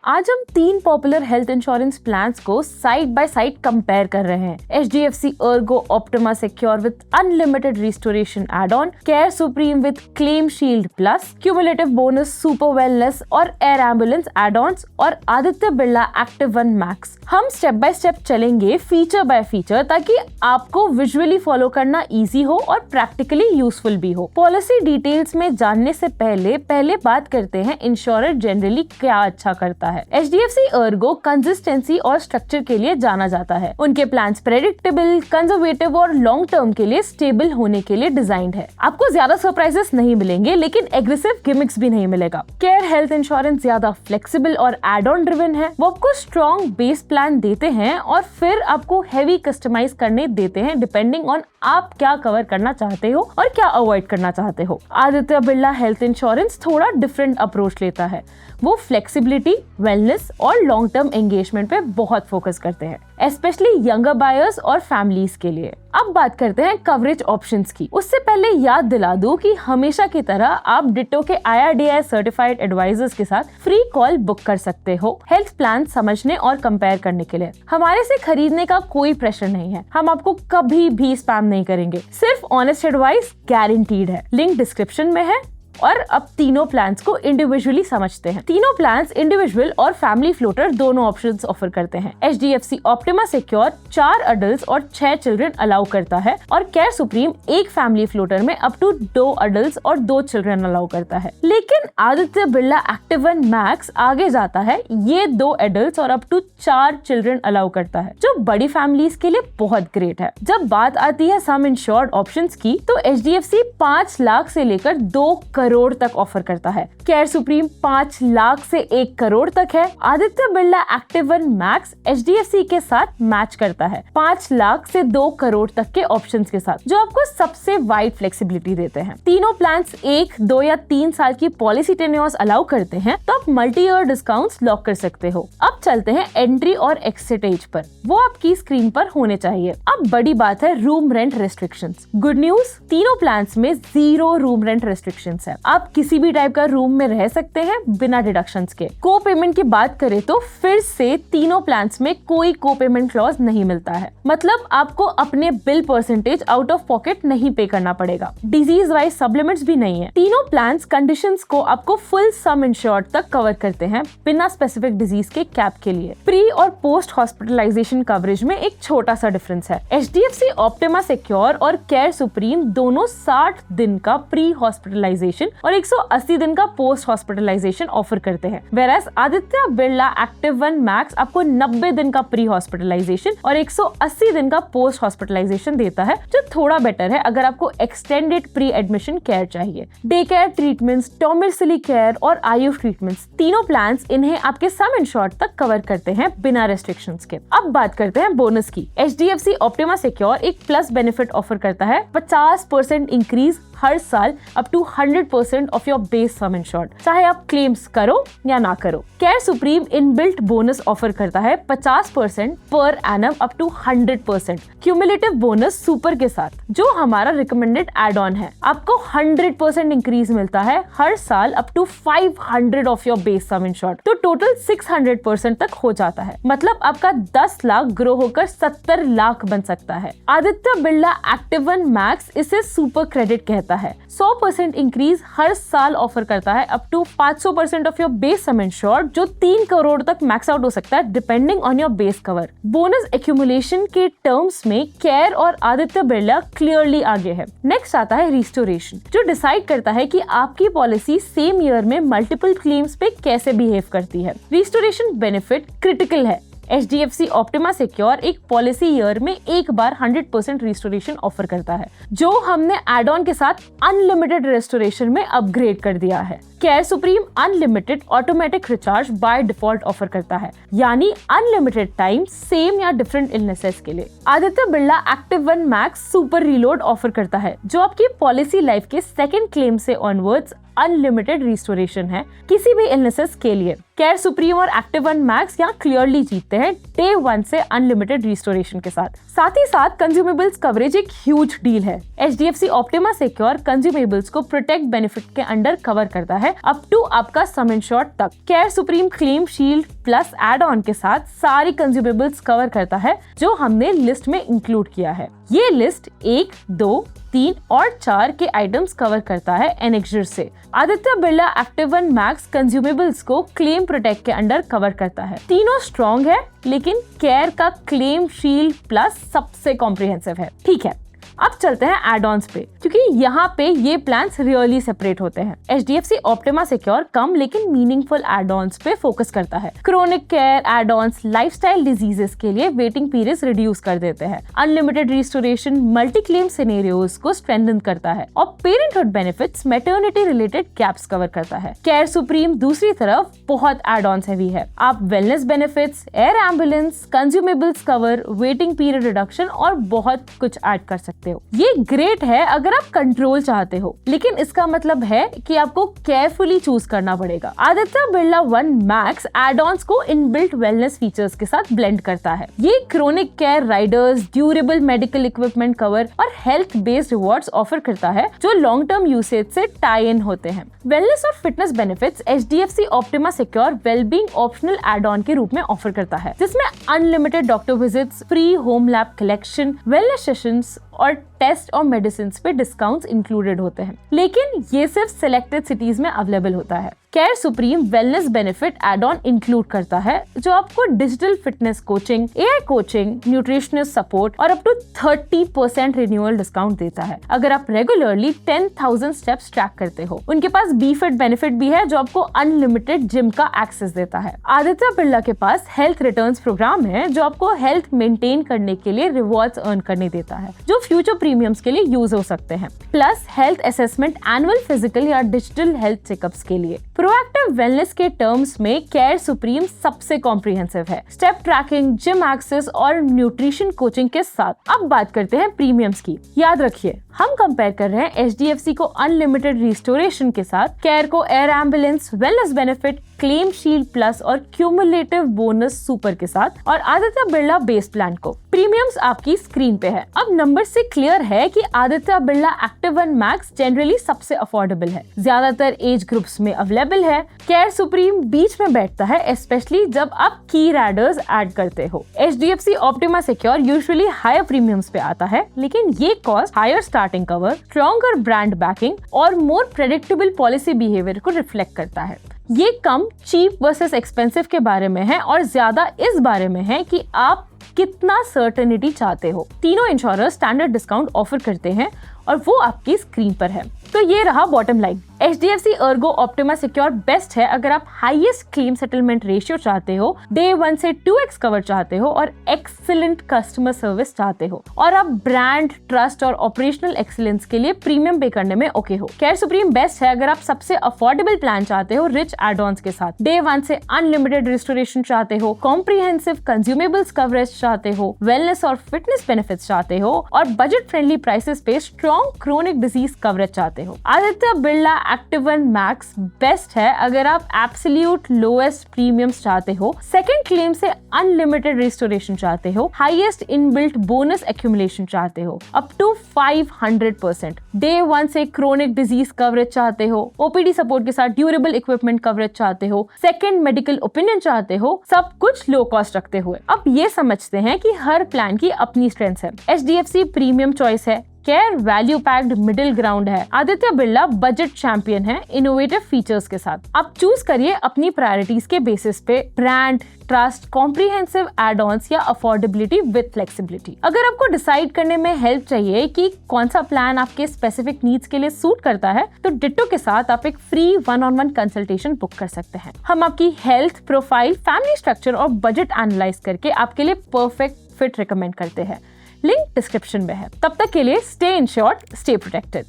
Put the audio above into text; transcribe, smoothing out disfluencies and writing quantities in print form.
आज हम 3 popular health insurance plans को साइड बाय साइड कंपेयर कर रहे हैं। HDFC Ergo Optima Secure with Unlimited Restoration Add-on, Care Supreme with Claim Shield Plus, Cumulative Bonus Super Wellness और Air Ambulance Add-ons और Aditya Birla Active One Max। हम step by step चलेंगे feature bye feature ताकि आपको visually follow करना easy हो और practically useful भी हो। पॉलिसी डिटेल्स में जानने से पहले बात करते हैं इंश्योरर जनरली क्या अच्छा करता है। HDFC Ergo कंसिस्टेंसी और स्ट्रक्चर के लिए जाना जाता है। उनके प्लान्स प्रेडिक्टेबल, कंजर्वेटिव और लॉन्ग टर्म के लिए स्टेबल होने के लिए डिजाइंड है। आपको ज्यादा सरप्राइजेस नहीं मिलेंगे लेकिन एग्रेसिव गिमिक्स भी नहीं मिलेगा। केयर हेल्थ इंश्योरेंस ज्यादा फ्लेक्सिबल और एड ऑन ड्रिवन है। वो आपको स्ट्रॉन्ग बेस प्लान देते हैं और फिर आपको हैवी कस्टमाइज करने देते हैं डिपेंडिंग ऑन आप क्या कवर करना चाहते हो और क्या अवॉइड करना चाहते हो। आदित्य बिरला हेल्थ इंश्योरेंस थोड़ा डिफरेंट अप्रोच लेता है। वो फ्लेक्सिबिलिटी, वेलनेस और लॉन्ग टर्म एंगेजमेंट पे बहुत फोकस करते हैं, स्पेशली यंगर बायर्स और फैमिलीज के लिए। अब बात करते हैं कवरेज ऑप्शंस की। उससे पहले याद दिला दूं कि हमेशा की तरह आप डिटो के IRDAI सर्टिफाइड एडवाइजर्स के साथ फ्री कॉल बुक कर सकते हो हेल्थ प्लान समझने और कंपेयर करने के लिए। हमारे से खरीदने का कोई प्रेशर नहीं है। हम आपको कभी भी स्पैम नहीं करेंगे। सिर्फ ऑनेस्ट एडवाइस गारंटीड है। लिंक डिस्क्रिप्शन में है। और अब तीनों प्लान्स को इंडिविजुअली समझते हैं। तीनों प्लान्स इंडिविजुअल और फैमिली फ्लोटर दोनों ऑप्शंस ऑफर करते हैं। HDFC Optima Secure 4 अडल्ट और 6 चिल्ड्रन अलाउ करता है और केयर सुप्रीम एक फैमिली फ्लोटर में अप टू 2 अडल्ट और 2 चिल्ड्रन अलाउ करता है। लेकिन Aditya Birla active one max आगे जाता है। ये 2 एडल्ट और अप टू 4 चिल्ड्रन अलाउ करता है, जो बड़ी फैमिलीज के लिए बहुत ग्रेट है। जब बात आती है सम इंश्योर्ड ऑप्शंस की, तो HDFC 5 लाख से लेकर 2 करोड़ तक ऑफर करता है। केयर सुप्रीम 5 लाख से 1 करोड़ तक है। Aditya Birla active one max HDFC के साथ मैच करता है 5 लाख से 2 करोड़ तक के ऑप्शंस के साथ, जो आपको सबसे वाइड फ्लेक्सिबिलिटी देते हैं। तीनों प्लान्स 1, 2 या 3 साल की पॉलिसी टेन्योर्स अलाउ करते हैं, तो आप मल्टी ईयर डिस्काउंट्स लॉक कर सकते हो। अब चलते हैं एंट्री और एक्सिट एज पर। वो आपकी स्क्रीन पर होने चाहिए। अब बड़ी बात है room rent restrictions. Good news, तीनों प्लान्स में 0 रूम रेंट रेस्ट्रिक्शंस है। आप किसी भी टाइप का रूम में रह सकते हैं बिना डिडक्शंस के। को पेमेंट की बात करें तो फिर से तीनों प्लान्स में कोई को पेमेंट क्लॉज नहीं मिलता है। मतलब आपको अपने bill percentage out of pocket नहीं पे करना पड़ेगा। डिजीज वाइज सप्लीमेंट्स भी नहीं है। तीनों प्लान्स कंडीशंस को आपको फुल सम इंश्योर्ड तक कवर करते हैं बिना स्पेसिफिक डिजीज के कैप के लिए। प्री और पोस्ट हॉस्पिटलाइजेशन कवरेज में एक छोटा सा डिफरेंस है। HDFC Optima Secure और केयर सुप्रीम दोनों 60 दिन का प्री हॉस्पिटलाइजेशन और 180 दिन का पोस्ट हॉस्पिटलाइजेशन ऑफर करते हैं। Whereas Aditya Birla active one max आपको 90 दिन का प्री हॉस्पिटलाइजेशन और 180 दिन का पोस्ट हॉस्पिटलाइजेशन देता है, जो थोड़ा बेटर है अगर आपको एक्सटेंडेड प्री एडमिशन केयर चाहिए। डे केयर ट्रीटमेंट्स, डोमिसिली केयर और आयुष ट्रीटमेंट्स, तीनों प्लान्स इन्हें आपके सम इंश्योर्ड तक कवर करते हैं बिना रेस्ट्रिक्शंस के। अब बात करते हैं बोनस की। HDFC Optima Secure एक प्लस बेनिफिट ऑफर करता है 50% इंक्रीज हर साल up to 100% of your base sum insured, चाहे आप क्लेम्स करो या ना करो। Care Supreme inbuilt bonus offer करता है 50% per annum up to 100% cumulative bonus super के साथ, जो हमारा रिकमेंडेड एड ऑन है। आपको 100% इंक्रीज मिलता है हर साल up to 500 of your base sum insured, तो टोटल 600% तक हो जाता है। मतलब आपका 10 लाख ग्रो होकर 70 लाख बन सकता है। Aditya Birla active one max इसे सुपर क्रेडिट कहता है। 100% इंक्रीज हर साल ऑफर करता है up to 500% of your base sum insured, जो 3 करोड़ तक मैक्स आउट हो सकता है depending on your base cover. Bonus accumulation के टर्म्स में केयर और आदित्य बिरला क्लियरली आगे है। नेक्स्ट आता है रिस्टोरेशन, जो डिसाइड करता है कि आपकी पॉलिसी सेम ईयर में मल्टीपल क्लेम्स पे कैसे बिहेव करती है। रिस्टोरेशन बेनिफिट क्रिटिकल है। HDFC Optima Secure एक पॉलिसी ईयर में एक बार 100% रिस्टोरेशन ऑफर करता है, जो हमने एड ऑन के साथ अनलिमिटेड रेस्टोरेशन में अपग्रेड कर दिया है। Care supreme unlimited automatic recharge by default offer करता है, यानी अनलिमिटेड टाइम सेम या डिफरेंट इलनेसेस के लिए। Aditya Birla active one max super reload offer करता है, जो आपकी पॉलिसी लाइफ के सेकंड क्लेम से ऑनवर्ड्स अनलिमिटेड रिस्टोरेशन है किसी भी इलनेसेस के लिए। केयर सुप्रीम और एक्टिव वन मैक्स यहाँ क्लियरली जीतते हैं डे 1 से अनलिमिटेड रिस्टोरेशन के साथ। साथ ही साथ कंज्यूमेबल्स कवरेज एक ह्यूज डील है। HDFC ऑप्टिमा सिक्योर कंज्यूमेबल्स को प्रोटेक्ट बेनिफिट के अंडर कवर करता है अप टू आपका सम इंश्योर्ड तक। Care Supreme claim shield plus add on के साथ सारी कंज्यूमेबल्स कवर करता है जो हमने लिस्ट में इंक्लूड किया है। ये लिस्ट 1, 2, 3 और 4 के आइटम्स कवर करता है एनेक्सर से। Aditya Birla active one max consumables को क्लेम प्रोटेक्ट के अंडर कवर करता है। तीनों स्ट्रॉन्ग है, लेकिन केयर का क्लेम शील्ड प्लस सबसे कॉम्प्रिहेंसिव है। ठीक है, अब चलते हैं एड ऑन्स पे, क्योंकि यहाँ पे ये प्लान्स रियली सेपरेट होते हैं। HDFC ऑप्टिमा सिक्योर कम लेकिन मीनिंगफुल एड ऑन्स पे फोकस करता है। Chronic care add ons lifestyle diseases के लिए वेटिंग पीरियड्स रिड्यूस कर देते हैं। Unlimited restoration multi claim scenarios को स्ट्रेंथन करता है और parenthood benefits maternity related gaps cover करता है। केयर सुप्रीम दूसरी तरफ बहुत एड ऑन्स हैवी है। आप wellness benefits, air ambulance, consumables cover, waiting period reduction और बहुत कुछ ऐड कर सकते हो। ये ग्रेट है अगर आप कंट्रोल चाहते हो, लेकिन इसका मतलब है कि आपको केयरफुली चूज करना पड़ेगा। Aditya Birla one max add ons को इनबिल्ट वेलनेस फीचर्स के साथ ब्लेंड करता है। ये chronic care riders, durable medical equipment cover और हेल्थ बेस्ड रिवॉर्ड्स ऑफर करता है जो लॉन्ग टर्म यूसेज से टाई इन होते हैं। वेलनेस और fitness benefits HDFC Optima Secure wellbeing optional add on के रूप में ऑफर करता है, जिसमें unlimited doctor visits, free home lab collection, wellness sessions और टेस्ट और मेडिसिन पे डिस्काउंट्स इंक्लूडेड होते हैं, लेकिन ये सिर्फ सिलेक्टेड सिटीज में अवेलेबल होता है। Care Supreme wellness benefit add on include करता है जो आपको digital fitness coaching, AI coaching, nutritionist support और अप टू 30% रिन्यूअल डिस्काउंट देता है अगर आप रेगुलरली 10,000 स्टेप्स ट्रैक करते हो। उनके पास BeFit बेनिफिट भी है जो आपको अनलिमिटेड जिम का एक्सेस देता है। आदित्य बिरला के पास हेल्थ रिटर्न्स प्रोग्राम है जो आपको हेल्थ मेंटेन करने के लिए रिवॉर्ड्स अर्न करने देता है, जो फ्यूचर प्रीमियम्स के लिए यूज हो सकते हैं। Plus health assessment, annual physical या डिजिटल हेल्थ चेकअप्स के लिए। प्रोएक्टिव वेलनेस के टर्म्स में केयर सुप्रीम सबसे कॉम्प्रिहेंसिव है, स्टेप ट्रैकिंग, जिम एक्सेस और न्यूट्रिशन कोचिंग के साथ। अब बात करते हैं प्रीमियम्स की। याद रखिए, हम कंपेयर कर रहे हैं HDFC को अनलिमिटेड रिस्टोरेशन के साथ, केयर को air ambulance, wellness benefit, claim shield plus और क्यूमुलेटिव बोनस सुपर के साथ, और आदित्य बिरला बेस प्लान को। प्रीमियम्स आपकी स्क्रीन पे है। अब नंबर से क्लियर है कि Aditya Birla active one max generally सबसे अफोर्डेबल है, ज्यादातर एज ग्रुप्स में अवेलेबल है। केयर सुप्रीम बीच में बैठता है, स्पेशली जब आप की रैडर्स ऐड करते हो। HDFC Optima Secure usually higher premiums पे आता है, लेकिन ये cost higher starting cover, stronger brand backing और मोर प्रेडिक्टेबल पॉलिसी बिहेवियर को रिफ्लेक्ट करता है। ये कम चीप वर्सेस एक्सपेंसिव के बारे में है और ज्यादा इस बारे में है कि आप कितना सर्टेनिटी चाहते हो। तीनों इंश्योरर्स स्टैंडर्ड डिस्काउंट ऑफर करते हैं और वो आपकी स्क्रीन पर है। तो ये रहा bottom line. HDFC ERGO optima secure best है अगर आप हाईएस्ट क्लेम सेटलमेंट रेशियो चाहते हो, डे 1 से 2x कवर चाहते हो और एक्सीलेंट कस्टमर सर्विस चाहते हो, और आप ब्रांड ट्रस्ट और ऑपरेशनल एक्सीलेंस के लिए प्रीमियम पे करने में ओके हो। केयर सुप्रीम बेस्ट है अगर आप सबसे अफोर्डेबल प्लान चाहते हो, रिच एड ऑन्स के साथ, डे 1 से अनलिमिटेड रिस्टोरेशन चाहते हो, कॉम्प्रिहेंसिव कंज्यूमेबल्स कवरेज चाहते हो, वेलनेस और फिटनेस बेनिफिट्स चाहते हो और बजट फ्रेंडली प्राइसेस पे स्ट्रॉन्ग क्रोनिक डिजीज कवरेज चाहते हो। Aditya Birla active one max best है अगर आप एब्सोल्यूट लोएस्ट प्रीमियम्स चाहते हो, सेकंड क्लेम से अनलिमिटेड रिस्टोरेशन चाहते हो, हाईएस्ट इनबिल्ट बोनस एक्यूमुलेशन चाहते हो अप टू 500%, डे 1 से क्रोनिक डिजीज कवरेज चाहते हो, OPD सपोर्ट के साथ ड्यूरेबल इक्विपमेंट कवरेज चाहते हो, सेकंड मेडिकल ओपिनियन चाहते हो, सब कुछ लो कॉस्ट रखते हुए। अब ये समझते हैं कि हर प्लान की अपनी स्ट्रेंथ है। HDFC प्रीमियम चॉइस है, care value packed middle ground है, आदित्य बिरला बजट चैंपियन है इनोवेटिव फीचर्स के साथ। अब चूज करिए अपनी प्रायोरिटीज के बेसिस पे brand, trust, comprehensive add ons या अफोर्डेबिलिटी विद फ्लेक्सिबिलिटी। अगर आपको डिसाइड करने में हेल्प चाहिए कि कौन सा प्लान आपके स्पेसिफिक नीड्स के लिए सूट करता है, तो डिट्टो के साथ आप एक फ्री 1-on-1 कंसल्टेशन बुक कर सकते हैं। हम आपकी हेल्थ प्रोफाइल, फैमिली स्ट्रक्चर और बजट एनालाइज करके आपके लिए परफेक्ट फिट रिकमेंड करते हैं। लिंक डिस्क्रिप्शन में है। तब तक के लिए स्टे इंश्योर्ड, स्टे प्रोटेक्टेड।